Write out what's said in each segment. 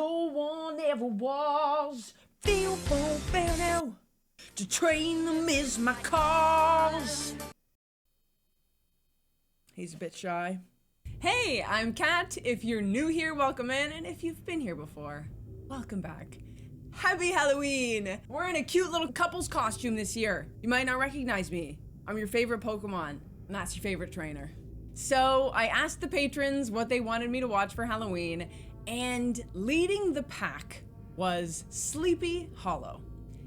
no one ever was. Feel for fair now. To train them is my cause. He's a bit shy. Hey, I'm Kat. If you're new here, welcome in. And if you've been here before, welcome back. Happy Halloween! We're in a cute little couple's costume this year. You might not recognize me. I'm your favorite Pokemon, and that's your favorite trainer. So I asked the patrons what they wanted me to watch for Halloween, and leading the pack was Sleepy Hollow.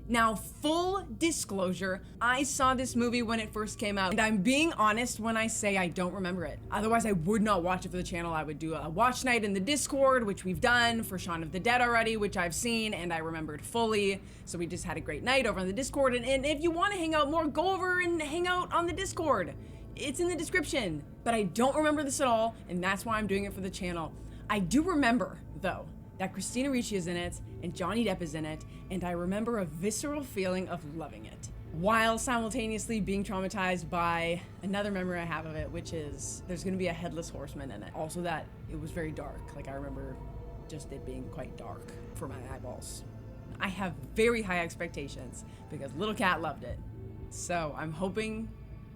Now, full disclosure, I saw this movie when it first came out, and I'm being honest when I say I don't remember it. Otherwise, I would not watch it for the channel. I would do a watch night in the Discord, which we've done for Shaun of the Dead already, which I've seen, and I remembered fully. So we just had a great night over on the Discord, and if you want to hang out more, go over and hang out on the Discord. It's in the description. But I don't remember this at all, and that's why I'm doing it for the channel. I do remember, though, that Christina Ricci is in it, and Johnny Depp is in it, and I remember a visceral feeling of loving it, while simultaneously being traumatized by another memory I have of it, which is there's gonna be a headless horseman in it. Also that it was very dark. Like, I remember just it being quite dark for my eyeballs. I have very high expectations because little Cat loved it. So I'm hoping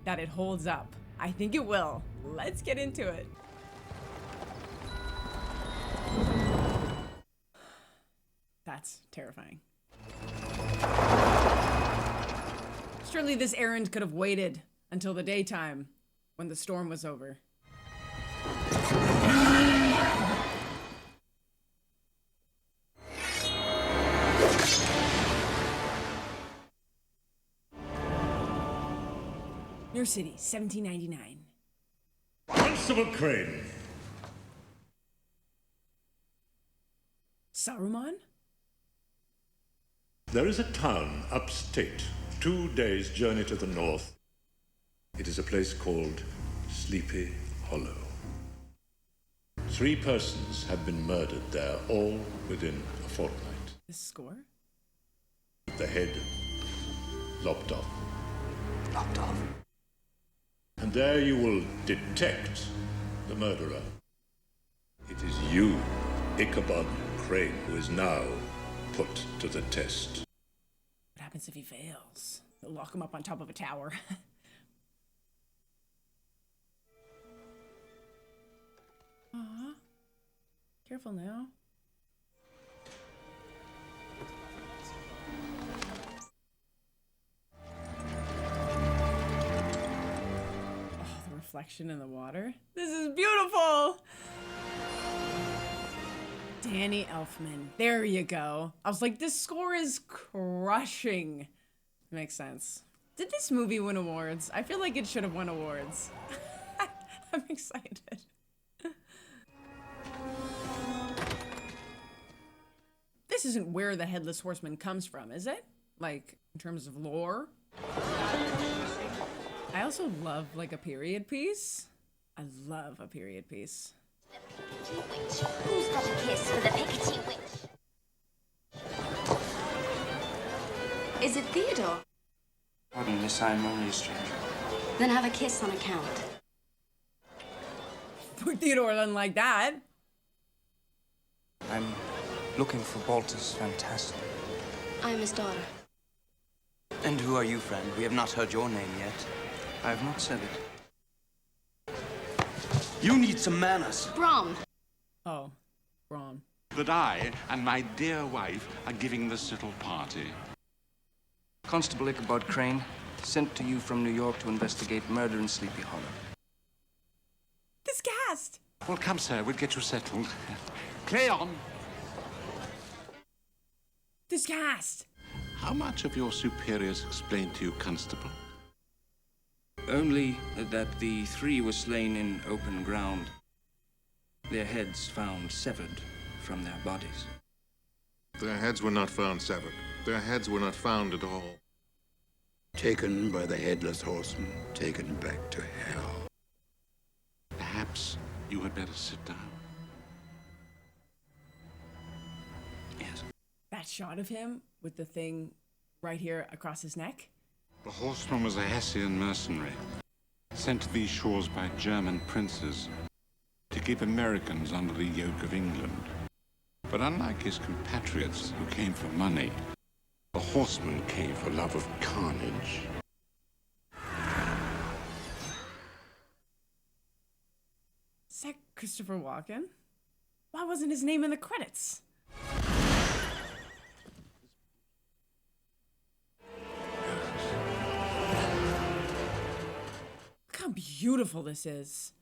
that it holds up. I think it will. Let's get into it. That's terrifying. Surely this errand could have waited until the daytime when the storm was over. New City, 1799. Constable Crane. Saruman? There is a town upstate, 2 days' journey to the north. It is a place called Sleepy Hollow. 3 persons have been murdered there, all within a fortnight. The score? The head lopped off. Lopped off? And there you will detect the murderer. It is you, Ichabod Crane, who is now put to the test. What happens if he fails? They'll lock him up on top of a tower. Aw. Careful now. Oh, the reflection in the water. This is beautiful! Danny Elfman. There you go. I was like, this score is crushing. Makes sense. Did this movie win awards? I feel like it should have won awards. I'm excited. This isn't where the Headless Horseman comes from, is it? Like, in terms of lore? I also love, like, a period piece. I love a period piece. Who's got a kiss for the Pickety Witch? Is it Theodore? Pardon, Miss, I'm only a stranger. Then have a kiss on account. Poor Theodore doesn't like that. I'm looking for Baltus Fantastic. I am his daughter. And who are you, friend? We have not heard your name yet. I have not said it. You need some manners. Brom. Oh, Braun. That I and my dear wife are giving this little party. Constable Ichabod Crane, sent to you from New York to investigate murder in Sleepy Hollow. This cast! Well, come, sir, we'll get you settled. Play on. This cast! How much of your superiors explained to you, Constable? Only that the 3 were slain in open ground. Their heads found severed from their bodies. Their heads were not found severed. Their heads were not found at all. Taken by the Headless Horseman, taken back to hell. Perhaps you had better sit down. Yes. That shot of him with the thing right here across his neck? The horseman was a Hessian mercenary, sent to these shores by German princes to keep Americans under the yoke of England. But unlike his compatriots who came for money, the horseman came for love of carnage. Is that Christopher Walken? Why wasn't his name in the credits? Look how beautiful this is.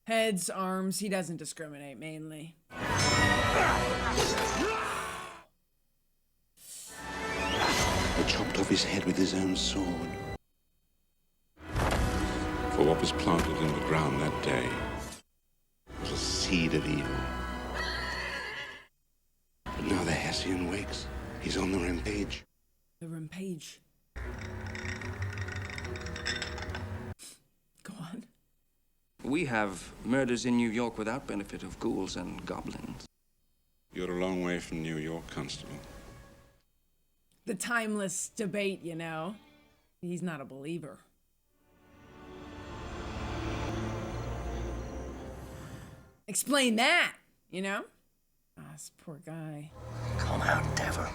Heads, arms, he doesn't discriminate, mainly. He chopped off his head with his own sword. For what was planted in the ground that day was a seed of evil. But now the Hessian wakes. He's on the rampage. The rampage. Go on. We have murders in New York without benefit of ghouls and goblins. You're a long way from New York, Constable. The timeless debate, you know. He's not a believer. Explain that, you know? Ah, this poor guy. Come out, devil.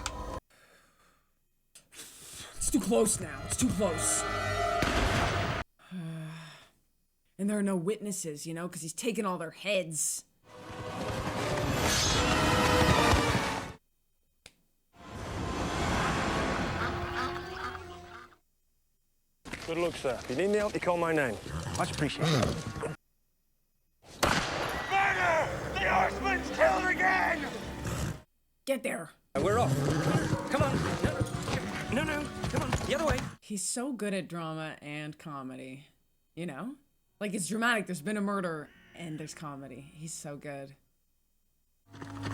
It's too close now. It's too close. And there are no witnesses, you know, because he's taken all their heads. Good luck, sir. If you need any help, you call my name. Much appreciated. Murder! The horseman's killed again! Get there. We're off. Come on. No. Come on. The other way. He's so good at drama and comedy, you know? Like, it's dramatic. There's been a murder, and there's comedy. He's so good.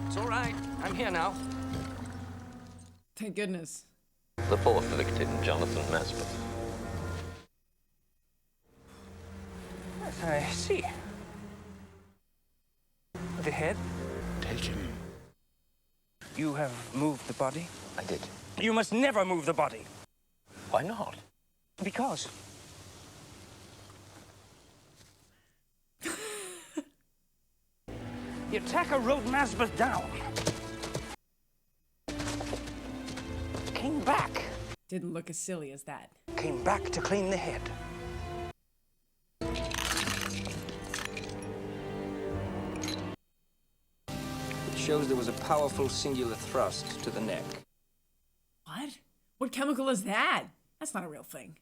It's all right. I'm here now. Thank goodness. The fourth victim, Jonathan Nesbitt. Yes, I see. The head? Take him. You have moved the body? I did. You must never move the body. Why not? Because. The attacker rode Masbeth down. Came back. Didn't look as silly as that. Came back to clean the head. It shows there was a powerful singular thrust to the neck. What? What chemical is that? That's not a real thing.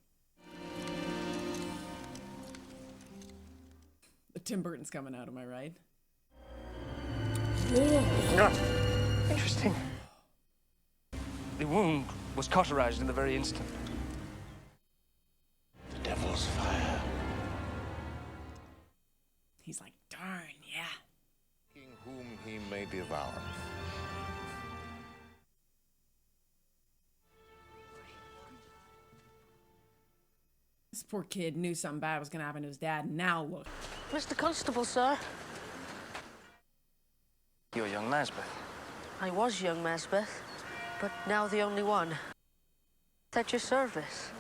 The Tim Burton's coming out, am I right? Interesting. The wound was cauterized in the very instant. The devil's fire. He's like, darn, yeah. Whom he may devour. This poor kid knew something bad was gonna happen to his dad. Now look. Mr. Constable, sir. You're young Masbeth. I was young Masbeth, but now the only one. At your service,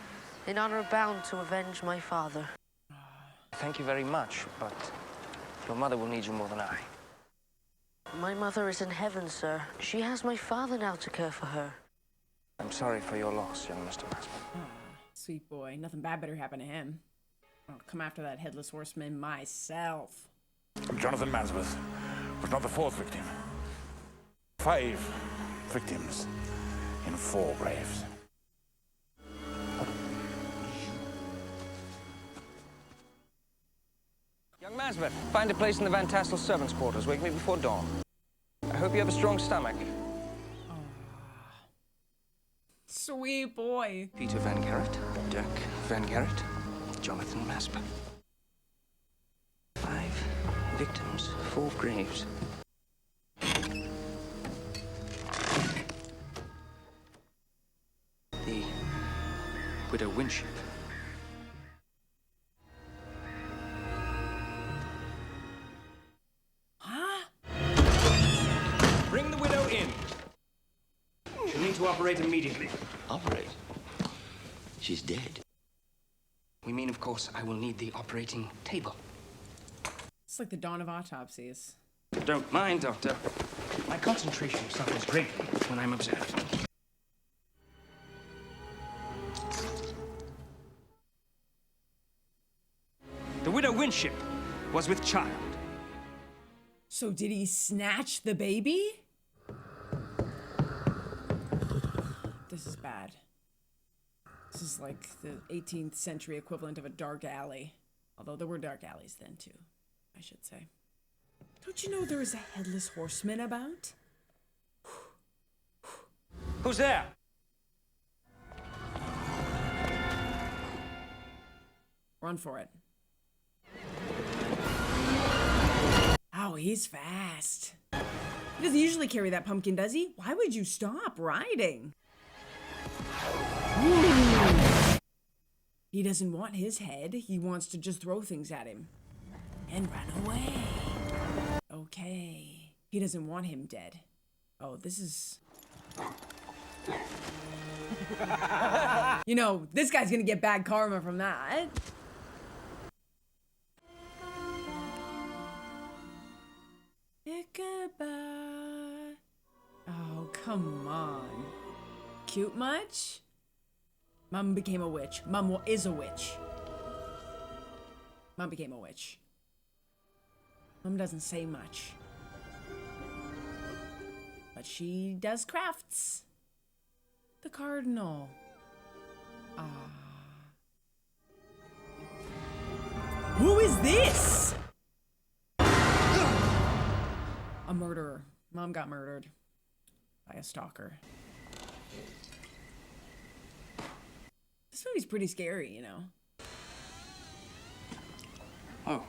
in honor bound to avenge my father. Thank you very much, but your mother will need you more than I. My mother is in heaven, sir. She has my father now to care for her. I'm sorry for your loss, young Mr. Masbeth. Sweet boy. Nothing bad better happen to him. I'll come after that headless horseman myself. Jonathan Masbeth was not the fourth victim. 5 victims in 4 graves. Young Masbeth, find a place in the Van Tassel servants' quarters. Wake me before dawn. I hope you have a strong stomach. Sweet boy. Peter Van Gerrit, Dirk Van Gerrit, Jonathan Masbeth. 5 victims, 4 graves. The Widow Winship. Huh? Bring the widow in. operate immediately. Operate? She's dead. We mean, of course, I will need the operating table. It's like the dawn of autopsies. Don't mind, Doctor. My concentration suffers greatly when I'm observed. The widow Winship was with child. So did he snatch the baby? This is bad. This is like the 18th century equivalent of a dark alley. Although there were dark alleys then too, I should say. Don't you know there is a headless horseman about? Who's there? Run for it. Oh, he's fast. He doesn't usually carry that pumpkin, does he? Why would you stop riding? Ooh. He doesn't want his head. He wants to just throw things at him. And run away. Okay. He doesn't want him dead. Oh, this is... You know, this guy's gonna get bad karma from that. Goodbye. Oh, come on. Cute much? Mom became a witch. Mom is a witch. Mom became a witch. Mom doesn't say much. But she does crafts. The cardinal. Ah. Who is this? A murderer. Mom got murdered by a stalker. This movie's pretty scary, you know. Oh,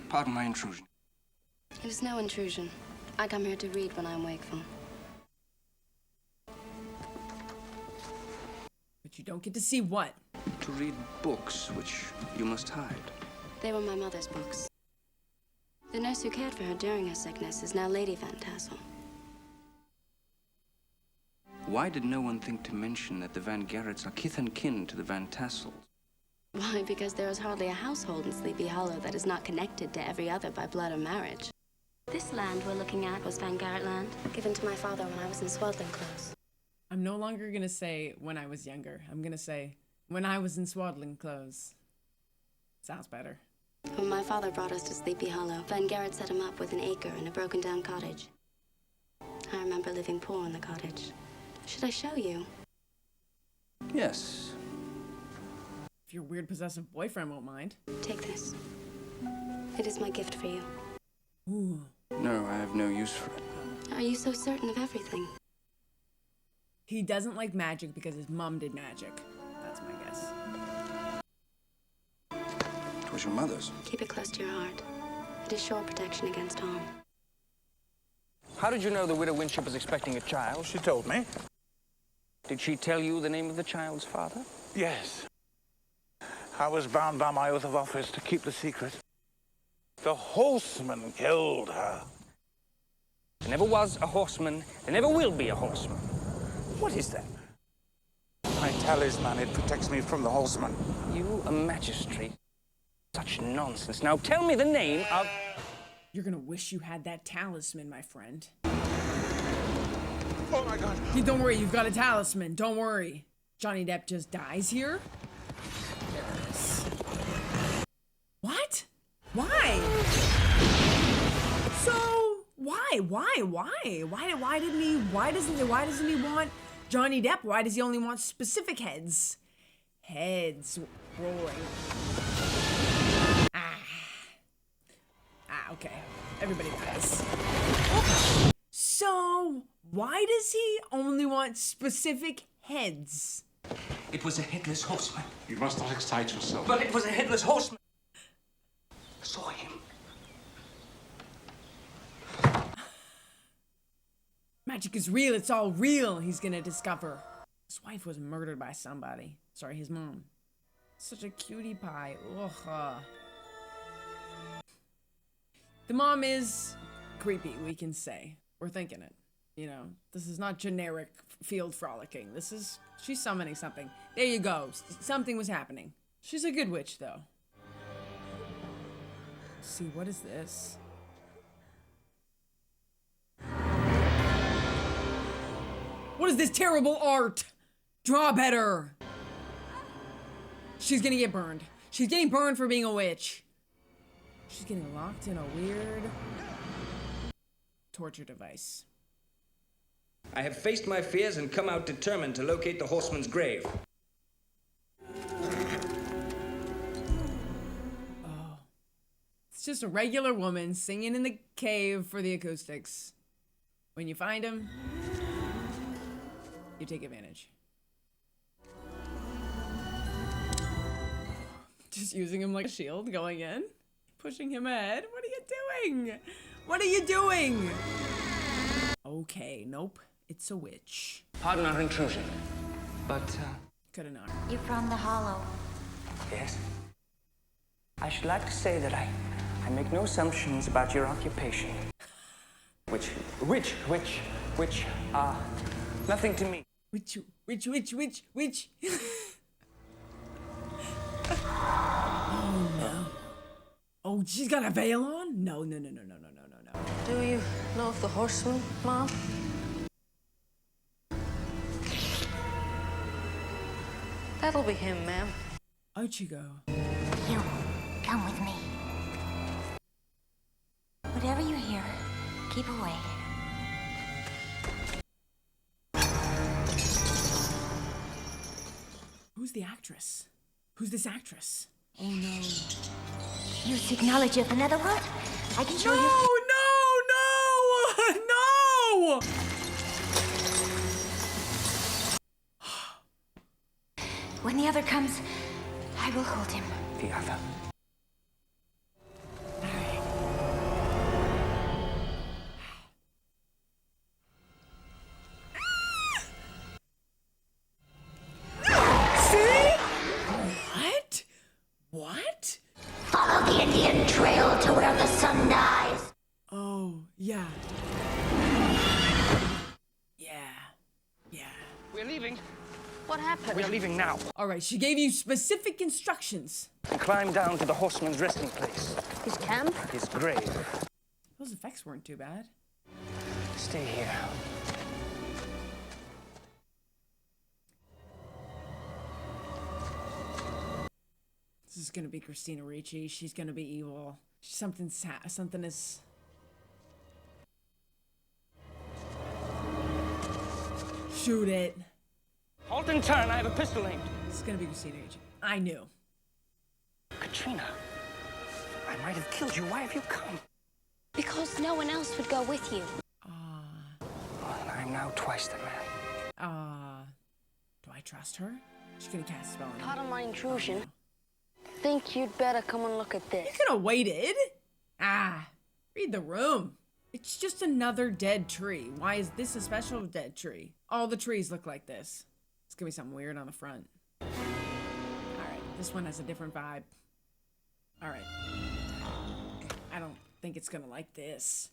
pardon my intrusion. It is no intrusion. I come here to read when I'm wakeful. But you don't get to see what? To read books which you must hide. They were my mother's books. The nurse who cared for her during her sickness is now Lady Van Tassel. Why did no one think to mention that the Van Garretts are kith and kin to the Van Tassels? Why, because there is hardly a household in Sleepy Hollow that is not connected to every other by blood or marriage. This land we're looking at was Van Garrett land, given to my father when I was in swaddling clothes. I'm no longer gonna say when I was younger. I'm gonna say when I was in swaddling clothes. Sounds better. When my father brought us to Sleepy Hollow, Van Garrett set him up with an acre and a broken-down cottage. I remember living poor in the cottage. Should I show you? Yes. If your weird possessive boyfriend won't mind. Take this. It is my gift for you. Ooh. No, I have no use for it. Are you so certain of everything? He doesn't like magic because his mom did magic. That's my guess. It was your mother's. Keep it close to your heart. It is sure protection against harm. How did you know the widow Winship was expecting a child? She told me. Did she tell you the name of the child's father? Yes. I was bound by my oath of office to keep the secret. The horseman killed her. There never was a horseman. There never will be a horseman. What is that? My talisman, it protects me from the horseman. You, a magistrate? Such nonsense. Now tell me the name of... You're gonna wish you had that talisman, my friend. Oh my God. Hey, don't worry, you've got a talisman. Don't worry. Johnny Depp just dies here? There it is. What? Why? So, why doesn't he want Johnny Depp? Why does he only want specific heads? Heads rolling. Okay. Everybody dies. So, why does he only want specific heads? It was a headless horseman. You must not excite yourself. But it was a headless horseman. I saw him. Magic is real. It's all real, he's gonna discover. His wife was murdered by somebody. Sorry, his mom. Such a cutie pie. Ugh. The mom is creepy, we can say. We're thinking it. You know, this is not generic field frolicking. She's summoning something. There you go. Something was happening. She's a good witch, though. Let's see, what is this? What is this terrible art? Draw better. She's gonna get burned. She's getting burned for being a witch. She's getting locked in a weird torture device. I have faced my fears and come out determined to locate the horseman's grave. Oh. It's just a regular woman singing in the cave for the acoustics. When you find him, you take advantage. Just using him like a shield, going in, pushing him ahead. What are you doing? What are you doing? Okay, nope. It's a witch. Pardon our intrusion, but, Could've known. You're from the Hollow. yes. I should like to say that I make no assumptions about your occupation. Which, nothing to me. Which. Oh, no. Oh, she's got a veil on? No. Do you know of the horseman, Mom? That'll be him, ma'am. Out you go. You, come with me. Whatever you hear, keep away. Who's the actress? Who's this actress? Oh no. You seek knowledge of another world? I can show you. No! When the other comes, I will hold him. The other. What? Follow the Indian trail to where the sun dies. Oh, yeah. We're leaving. What happened? We're leaving now. All right, she gave you specific instructions. And climb down to the horseman's resting place. His camp? His grave. Those effects weren't too bad. Stay here. This is gonna be Christina Ricci. She's gonna be evil. Something is... Shoot it. Halt and turn, I have a pistol aimed. This is gonna be Christina Ricci. I knew. Katrina, I might have killed you. Why have you come? Because no one else would go with you. Well, I'm now twice the man. Do I trust her? She's gonna cast a spell on me. Pardon my intrusion. Think you'd better come and look at this. You could have waited. Read the room. It's just another dead tree. Why is this a special dead tree? All the trees look like this. It's gonna be something weird on the front. Alright, this one has a different vibe. Alright. I don't think it's gonna like this.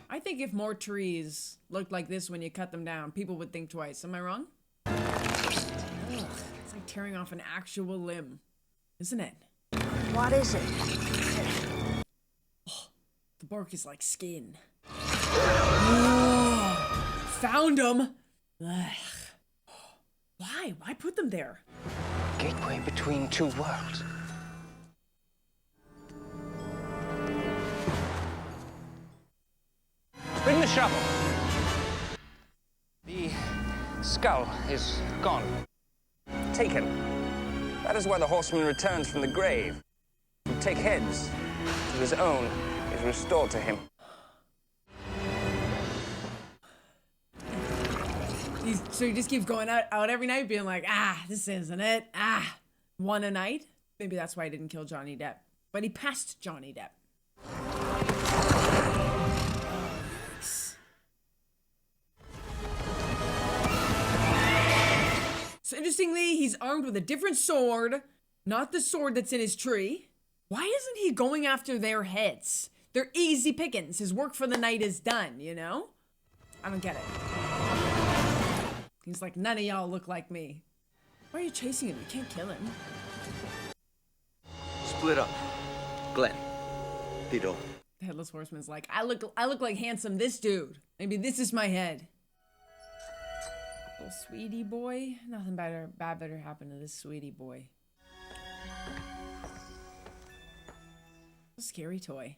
I think if more trees looked like this when you cut them down, people would think twice. Am I wrong? Ugh, it's like tearing off an actual limb, isn't it? What is it? Oh, the bark is like skin. Oh, found them. Ugh. Why? Why put them there? Gateway between two worlds. Bring the shovel. The skull is gone. Taken. That is why the horseman returns from the grave. To take heads till his own is restored to him. So he just keeps going out every night being like, this isn't it. One a night? Maybe that's why he didn't kill Johnny Depp. But he passed Johnny Depp. So interestingly, he's armed with a different sword Not the sword that's in his tree. Why isn't he going after their heads? They're easy pickings. His work for the night is done, you know? I don't get it. He's like, none of y'all look like me. Why are you chasing him? You can't kill him. Split up. Glenn. Tito. The Headless Horseman's like, I look like handsome this dude. Maybe this is my head. Little sweetie boy. Nothing bad better happen to this sweetie boy. A scary toy.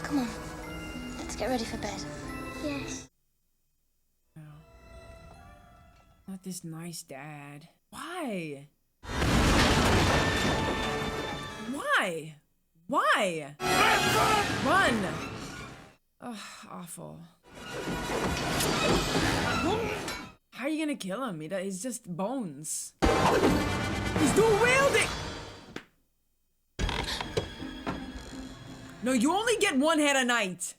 Come on. Let's get ready for bed. Yes. No. Not this nice dad. Why? Why? Why? Run! Ugh, awful. How are you gonna kill him? He's just bones. He's dual wielding! No, you only get one head a night.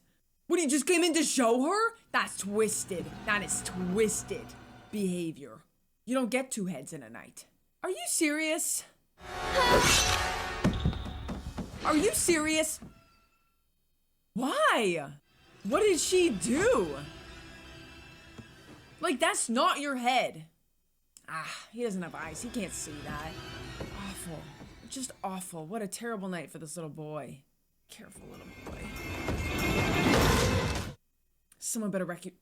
What, he just came in to show her? That's twisted. That is twisted behavior. You don't get two heads in a night. Are you serious? Are you serious? Why? What did she do? Like, that's not your head. Ah, he doesn't have eyes. He can't see that. Awful. Just awful. What a terrible night for this little boy. Careful, little boy. Someone better wreck you.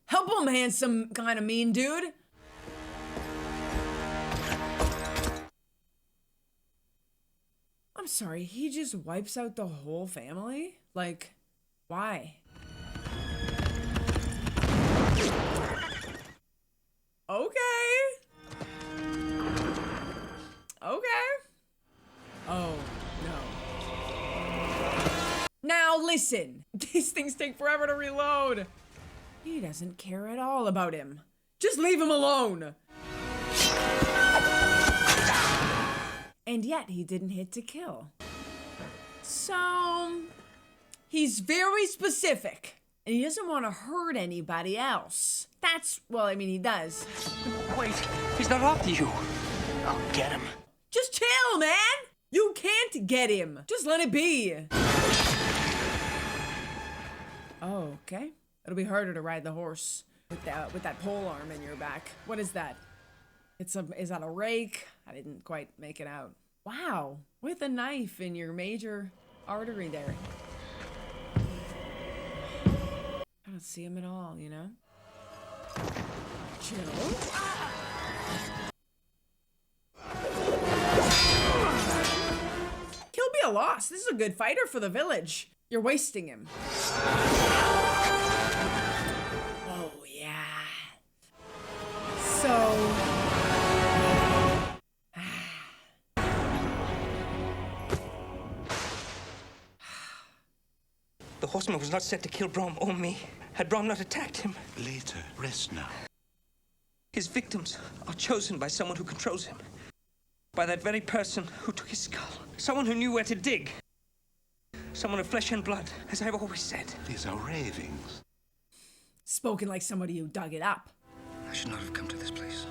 Help him, handsome, kind of mean dude. I'm sorry, he just wipes out the whole family? Like, why? Okay. Okay. Oh, no. Now listen, these things take forever to reload. He doesn't care at all about him. Just leave him alone. And yet he didn't hit to kill. So, he's very specific. And he doesn't want to hurt anybody else. That's, well, I mean, he does. Wait, he's not after you. I'll get him. Just chill, man! You can't get him. Just let it be. Oh, okay. It'll be harder to ride the horse with that pole arm in your back. What is that? Is that a rake? I didn't quite make it out. Wow, with a knife in your major artery there. I don't see him at all, you know? Chill. Kill be a loss. This is a good fighter for the village. You're wasting him. Oh, yeah. So... The horseman was not set to kill Brom or me. Had Brom not attacked him. Later. Rest now. His victims are chosen by someone who controls him. By that very person who took his skull. Someone who knew where to dig. Someone of flesh and blood, as I've always said. These are ravings. Spoken like somebody who dug it up. I should not have come to this place.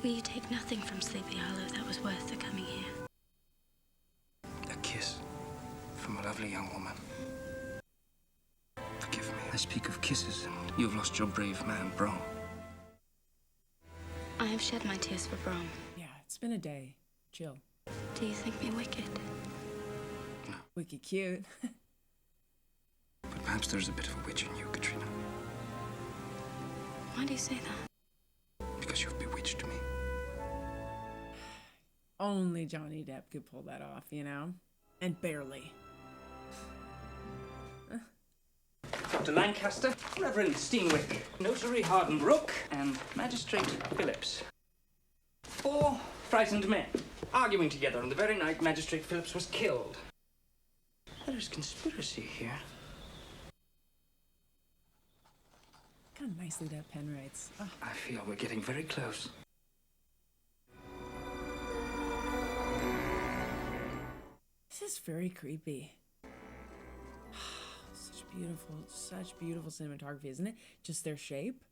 Will you take nothing from Sleepy Hollow that was worth the coming here? A kiss from a lovely young woman. Forgive me. I speak of kisses, and you've lost your brave man, Brom. I have shed my tears for Brom. Yeah, it's been a day. Chill. Do you think me wicked? No. Wicked cute. But perhaps there's a bit of a witch in you, Katrina. Why do you say that? Because you've bewitched me. Only Johnny Depp could pull that off, you know? And barely. Dr. Lancaster, Reverend Steenwick, Notary Hardenbrook, and Magistrate Phillips. 4 frightened men, arguing together on the very night Magistrate Phillips was killed. There is conspiracy here. Kind of nicely that pen writes. Oh. I feel we're getting very close. This is very creepy. Such beautiful cinematography, isn't it? Just their shape.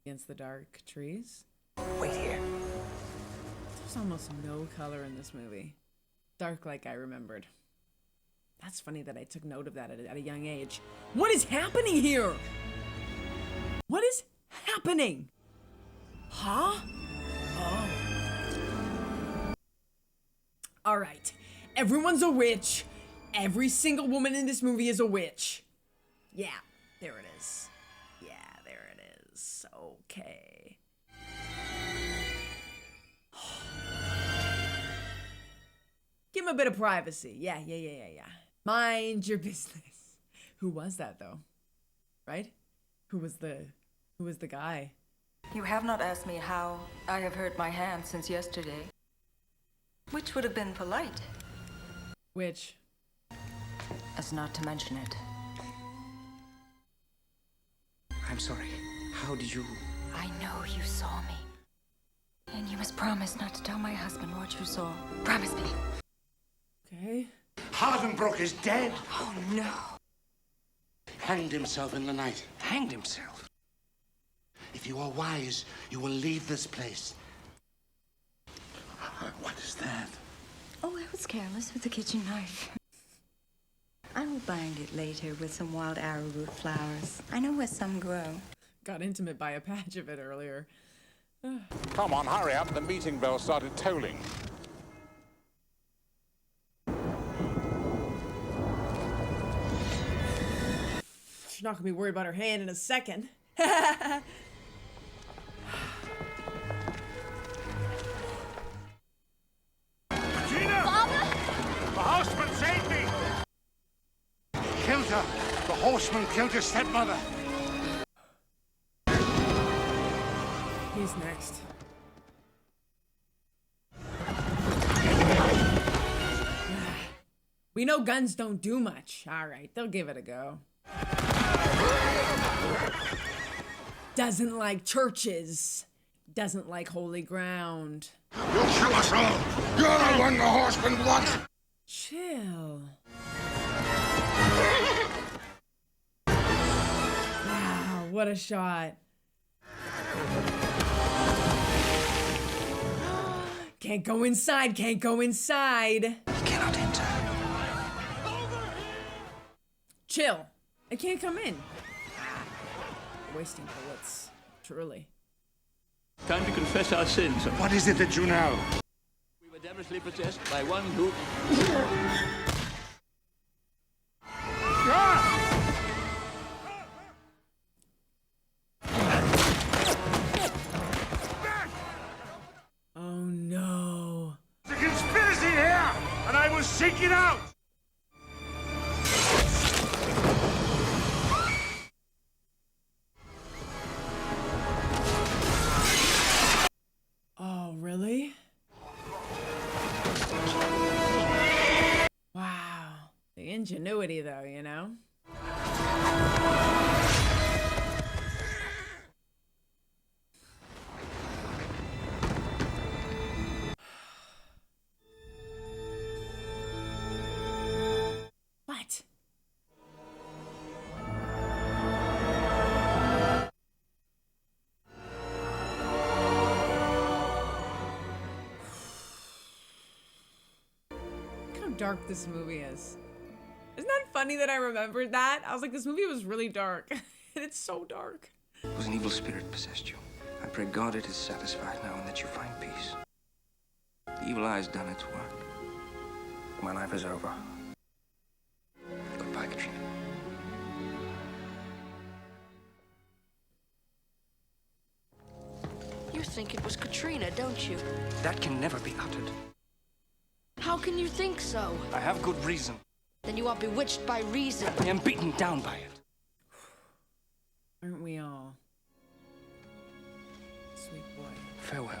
against the dark trees. Wait here. There's almost no color in this movie. Dark like I remembered. That's funny that I took note of that at a young age. What is happening here? What is happening? Huh? Oh. All right. Everyone's a witch. Every single woman in this movie is a witch. Yeah, there it is. Yeah, there it is. Okay. Give him a bit of privacy. Yeah. Mind your business. Who was that though? Right? Who was the guy? You have not asked me how I have hurt my hand since yesterday. Which would have been polite. Which? As not to mention it. I'm sorry. How did you... I know you saw me. And you must promise not to tell my husband what you saw. Promise me. Okay. Hardenbrook is dead. Oh, no. Hanged himself in the night. Hanged himself? If you are wise, you will leave this place. What is that? Oh, I was careless with the kitchen knife. I will bind it later with some wild arrowroot flowers. I know where some grow. Got intimate by a patch of it earlier. Come on, hurry up. The meeting bell started tolling. She's not gonna be worried about her hand in a second. The horseman saved me! Killed her! The horseman killed your stepmother! He's next. We know guns don't do much. Alright, they'll give it a go. Doesn't like churches. Doesn't like holy ground. You'll kill us all! You're the one the horseman wants! Chill. Wow, what a shot. Can't go inside, can't go inside. You cannot enter. Chill. I can't come in. Wasting bullets. Truly. Time to confess our sins. What is it that you know? We were devilishly possessed by one who... Oh no. There's a conspiracy here, and I will seek it out! Oh, really? Wow. The ingenuity, though, you know? What? Dark this movie is. Isn't that funny that I remembered that? I was like, this movie was really dark. And it's so dark. It was an evil spirit possessed you. I pray God it is satisfied now and that you find peace. The evil eye has done its work. My life is over. Goodbye, Katrina. You think it was Katrina, don't you? That can never be uttered. How can you think so? I have good reason. Then you are bewitched by reason. I am beaten down by it. Aren't we all? Sweet boy. Farewell.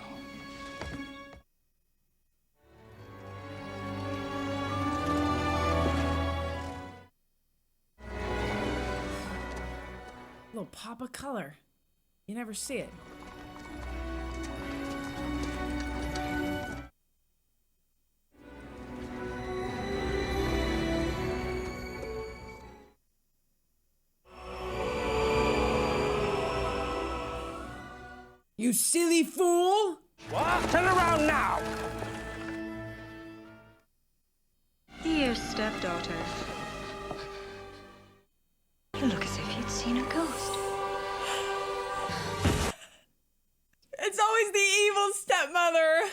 Little pop of color. You never see it. You silly fool! What? Turn around now! Dear stepdaughter. You look as if you'd seen a ghost. It's always the evil stepmother.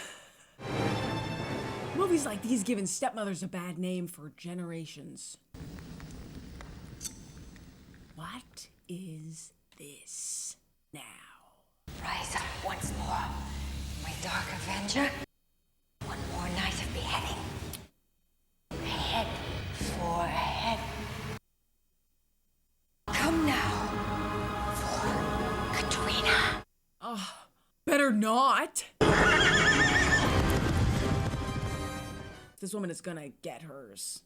Movies like these giving stepmothers a bad name for generations. What is this now? Rise up once more, my dark avenger. One more night of beheading. Head for head. Come now for Katrina. Oh, better not. This woman is gonna get hers.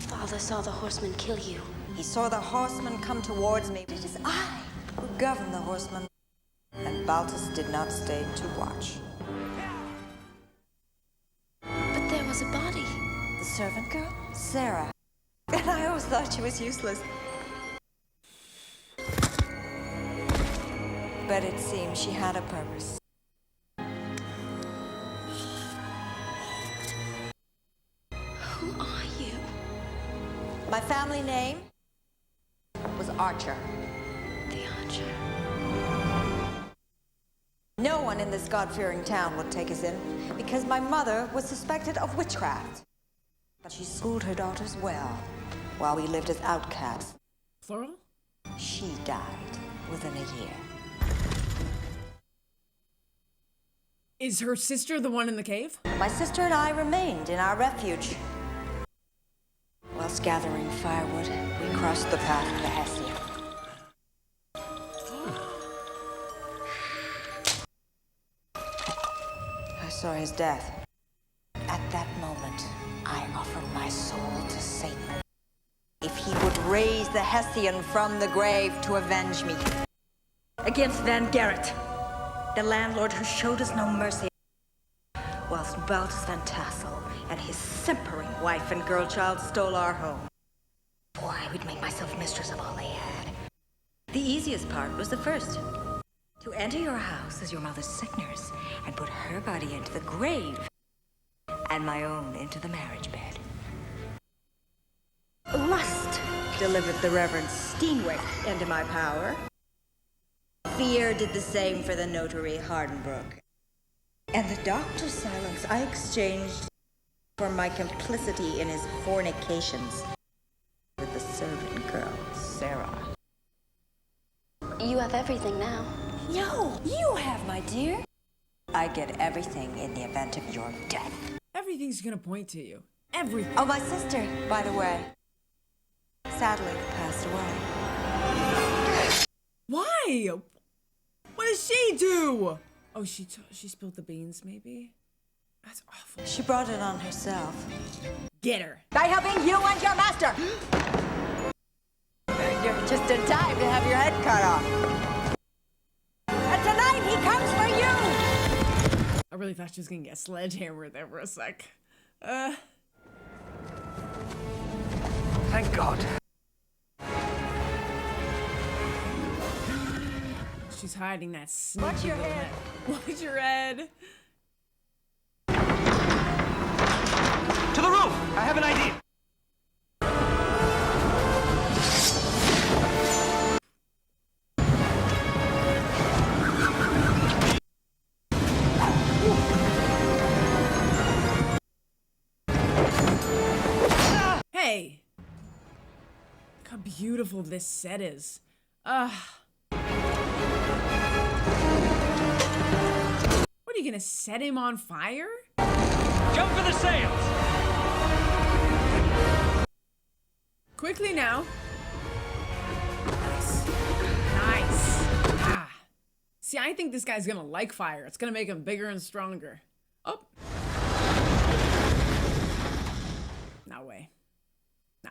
Father saw the horseman kill you. He saw the horseman come towards me. It is I who govern the horseman. And Baltus did not stay to watch. But there was a body. The servant girl? Sarah. And I always thought she was useless. But it seems she had a purpose. Who are you? My family name was Archer. The Archer. No one in this God-fearing town would take us in because my mother was suspected of witchcraft. But she schooled her daughters well while we lived as outcasts. Plural? She died within a year. Is her sister the one in the cave? My sister and I remained in our refuge. Whilst gathering firewood, we crossed the path of the Hessian. I saw his death. At that moment, I offered my soul to Satan. If he would raise the Hessian from the grave to avenge me. Against Van Garrett, the landlord who showed us no mercy. Whilst Baltus Van Tassel and his simpering wife and girl child stole our home. Boy, I would make myself mistress of all they had. The easiest part was the first. To enter your house as your mother's sick nurse and put her body into the grave and my own into the marriage bed. Lust delivered the Reverend Steenwick into my power. Fear did the same for the notary Hardenbrook. And the doctor's silence I exchanged for my complicity in his fornications with the servant girl, Sarah. You have everything now. No, you have, my dear. I get everything in the event of your death. Everything's gonna point to you. Everything. Oh, my sister, by the way, sadly passed away. Why? What does she do? Oh, she spilled the beans, maybe? That's awful. She brought it on herself. Get her. By helping you and your master. You're just in time to have your head cut off. And tonight he comes for you. I really thought she was gonna get sledgehammered there for a sec. Thank God. She's hiding that sneaky Watch your little head. Watch your head. To the roof! I have an idea. Hey! Look how beautiful this set is. What, are you gonna set him on fire? Jump for the sails! Quickly now. Nice. Nice. Ah. See, I think this guy's gonna like fire. It's gonna make him bigger and stronger. Oh. No way. No.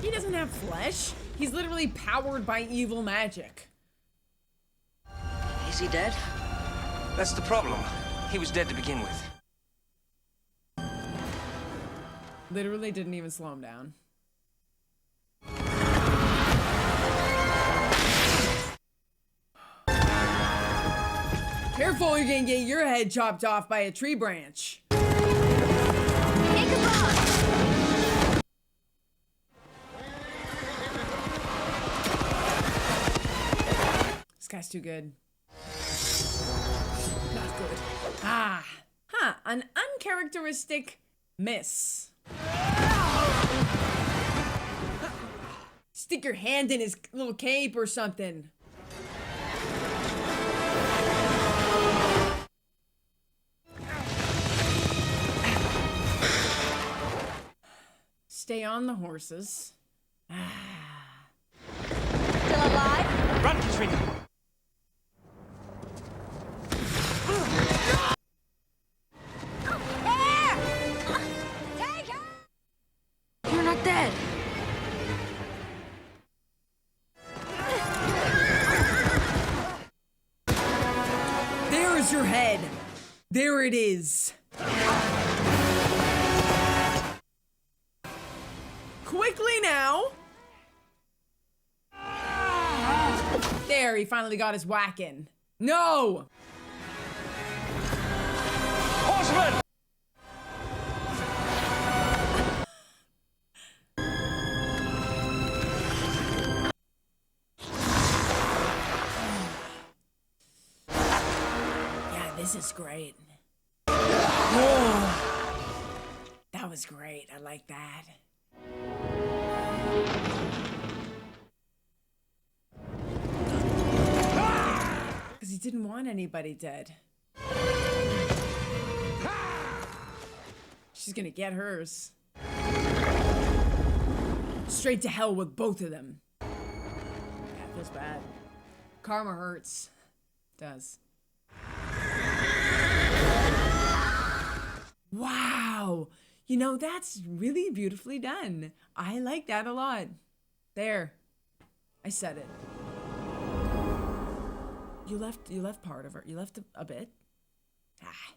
He doesn't have flesh. He's literally powered by evil magic. Is he dead? That's the problem. He was dead to begin with. Literally didn't even slow him down. Careful, you're gonna get your head chopped off by a tree branch. This guy's too good. Not good. Ah. Huh. An uncharacteristic miss. Stick your hand in his little cape or something. Stay on the horses. Still alive? Run, Katrina! You're not dead. There's your head. There it is. Quickly now. There, he finally got his whack in. No! Horseman! Yeah, this is great. Whoa. That was great. I like that. Because he didn't want anybody dead. She's gonna get hers. Straight to hell with both of them. Yeah, it feels bad. Karma hurts. It does. Wow. You know, that's really beautifully done. I like that a lot. There. I said it. You left part of her. You left a bit. Ah.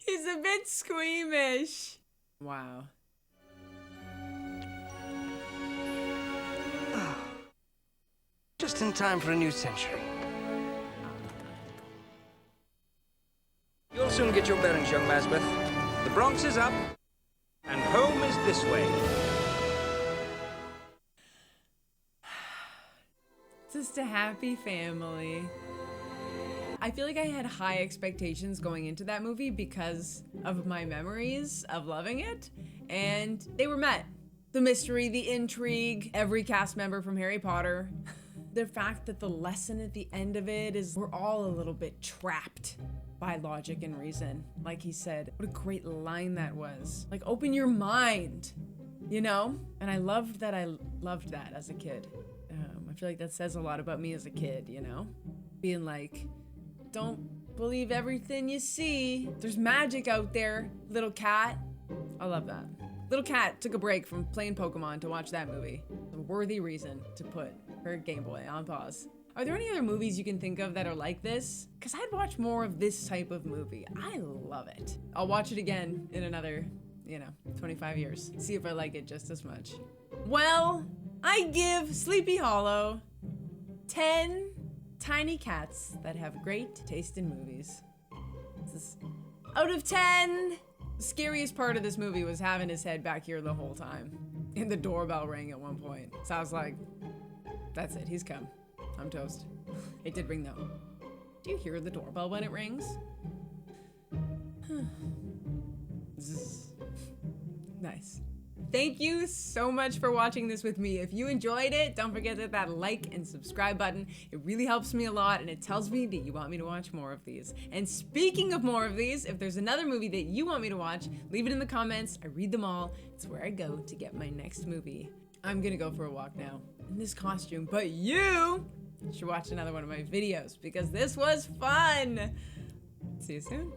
He's a bit squeamish. Wow. Just in time for a new century. You'll soon get your bearings, young Masbeth. The Bronx is up, and home is this way. Just a happy family. I feel like I had high expectations going into that movie because of my memories of loving it, and they were met. The mystery, the intrigue, every cast member from Harry Potter. The fact that the lesson at the end of it is we're all a little bit trapped by logic and reason. Like he said, what a great line that was. Like, open your mind, you know? And I loved that as a kid. I feel like that says a lot about me as a kid, you know? Being like, don't believe everything you see. There's magic out there, little cat. I love that. Little cat took a break from playing Pokemon to watch that movie. A worthy reason to put her Game Boy on pause. Are there any other movies you can think of that are like this? Because I'd watch more of this type of movie. I love it. I'll watch it again in another, 25 years. See if I like it just as much. Well, I give Sleepy Hollow 10 tiny cats that have great taste in movies. This is out of 10. The scariest part of this movie was having his head back here the whole time. And the doorbell rang at one point. So I was like, that's it, he's come. I'm toast. It did ring though. Do you hear the doorbell when it rings? Nice. Thank you so much for watching this with me. If you enjoyed it, don't forget to hit that like and subscribe button. It really helps me a lot and it tells me that you want me to watch more of these. And speaking of more of these, if there's another movie that you want me to watch, leave it in the comments. I read them all. It's where I go to get my next movie. I'm gonna go for a walk now in this costume, but you should watch another one of my videos because this was fun. See you soon.